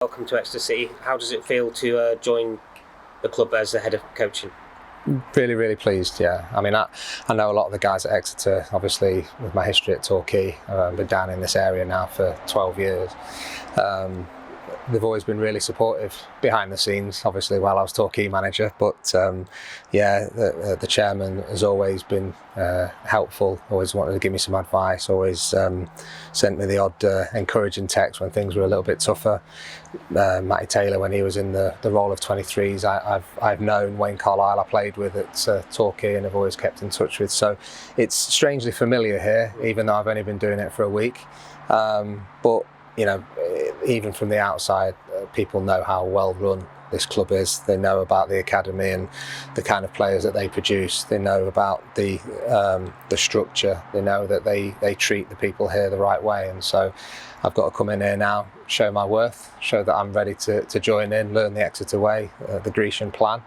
Welcome to Exeter City. How does it feel to join the club as the head of coaching? Really, really pleased, yeah. I mean, I know a lot of the guys at Exeter, obviously, with my history at Torquay. I've been down in this area now for 12 years. They've always been really supportive behind the scenes, obviously, while I was Torquay manager. But the chairman has always been helpful, always wanted to give me some advice, always sent me the odd encouraging text when things were a little bit tougher. Matty Taylor, when he was in the role of 23s, I've known Wayne Carlisle, I played with at Torquay and have always kept in touch with. So it's strangely familiar here, even though I've only been doing it for a week. But you know, even from the outside, people know how well run this club is. They know about the academy and the kind of players that they produce. They know about the structure. They know that they treat the people here the right way. And so I've got to come in here now, show my worth, show that I'm ready to join in, learn the Exeter way, the Grecian plan,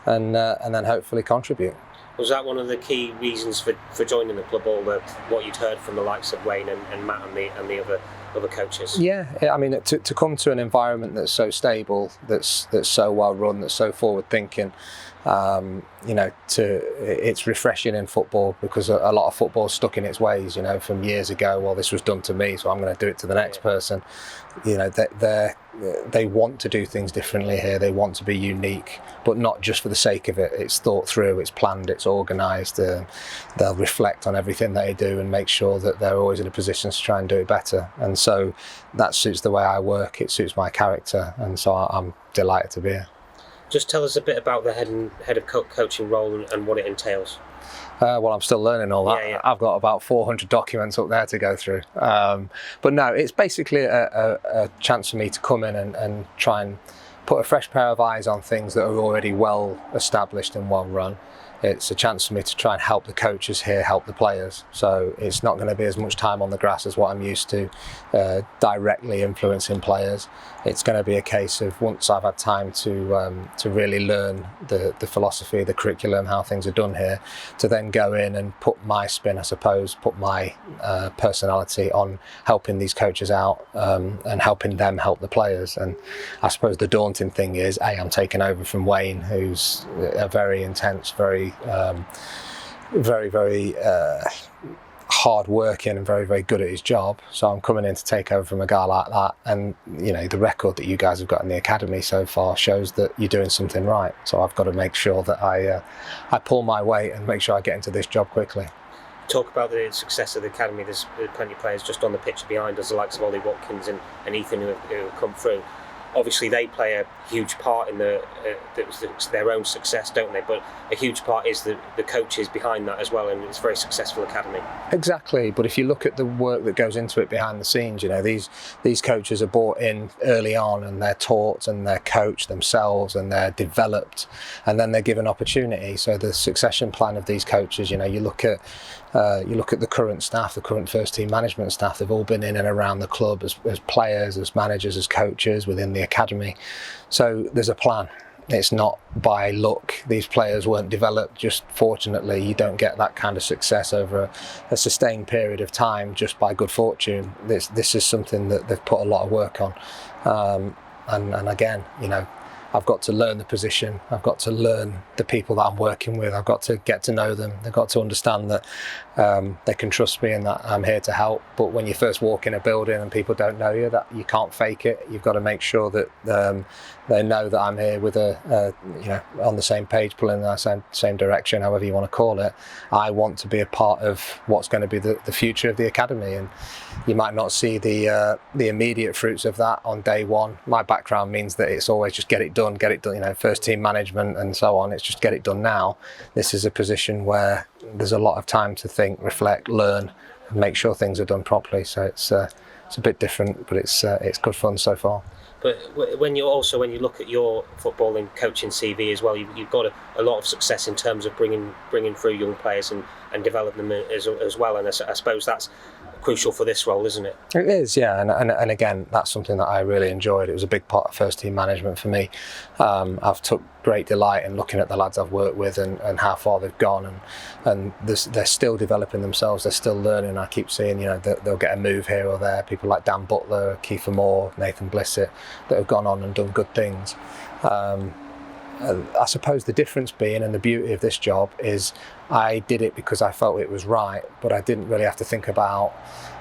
and then hopefully contribute. Was that one of the key reasons for joining the club, all what you'd heard from the likes of Wayne and Matt and the other coaches? Yeah, I mean, to come to an environment that's so stable, that's so well run, that's so forward thinking, it's refreshing in football, because a lot of football's stuck in its ways, from years ago. Well, this was done to me, so I'm going to do it to the next person. They want to do things differently here. They want to be unique, but not just for the sake of it. It's thought through, it's planned, it's organised. They'll reflect on everything they do and make sure that they're always in a position to try and do it better. And so that suits the way I work. It suits my character, and so I'm delighted to be here. Just tell us a bit about the head of coaching role and what it entails. Well, I'm still learning all that. Yeah. I've got about 400 documents up there to go through. But no, it's basically a chance for me to come in and try and put a fresh pair of eyes on things that are already well established and well run. It's a chance for me to try and help the coaches here, help the players. So it's not going to be as much time on the grass as what I'm used to, directly influencing players. It's going to be a case of, once I've had time to really learn the philosophy, the curriculum, how things are done here, to then go in and put my spin, I suppose, put my personality on helping these coaches out, and helping them help the players. And I suppose the daunting thing is, I'm taking over from Wayne, who's a very intense, very hard working and very, very good at his job. So I'm coming in to take over from a guy like that. And the record that you guys have got in the academy so far shows that you're doing something right. So I've got to make sure that I pull my weight and make sure I get into this job quickly. Talk about the success of the academy. There's plenty of players just on the pitch behind us, the likes of Ollie Watkins and Ethan, who have come through. Obviously, they play a huge part in their own success, don't they? But a huge part is the coaches behind that as well, and it's a very successful academy. Exactly, but if you look at the work that goes into it behind the scenes, these coaches are brought in early on, and they're taught and they're coached themselves and they're developed, and then they're given opportunity. So the succession plan of these coaches, you look at the current staff, the current first team management staff. They've all been in and around the club as players, as managers, as coaches within the academy. So there's a plan. It's not by luck. These players weren't developed. Just fortunately, you don't get that kind of success over a sustained period of time just by good fortune. This is something that they've put a lot of work on. And again, I've got to learn the position. I've got to learn the people that I'm working with. I've got to get to know them. They've got to understand that they can trust me and that I'm here to help. But when you first walk in a building and people don't know you, that you can't fake it. You've got to make sure that they know that I'm here with on the same page, pulling in the same direction, however you want to call it. I want to be a part of what's going to be the future of the academy, and you might not see the immediate fruits of that on day one. My background means that it's always just get it done, first team management and so on. It's just get it done now. This is a position where there's a lot of time to think, reflect, learn, and make sure things are done properly. So it's a bit different, but it's good fun so far. But when you look at your footballing coaching CV as well, you've got a lot of success in terms of bringing through young players and developing them as well. And I suppose that's crucial for this role, isn't it? It is, yeah, and again, that's something that I really enjoyed. It was a big part of first team management for me. I've took great delight in looking at the lads I've worked with and how far they've gone, and they're still developing themselves. They're still learning. I keep seeing, they'll get a move here or there. People like Dan Butler, Kiefer Moore, Nathan Blissett, that have gone on and done good things. I suppose the difference being, and the beauty of this job, is I did it because I felt it was right, but I didn't really have to think about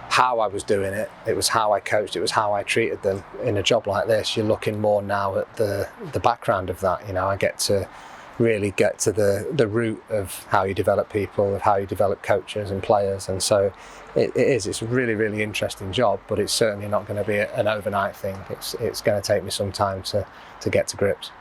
how I was doing it. It was how I coached, it was how I treated them. In a job like this, you're looking more now at the background of that. I get to really get to the root of how you develop people, of how you develop coaches and players, and so it's a really, really interesting job, but it's certainly not going to be an overnight thing. It's going to take me some time to get to grips.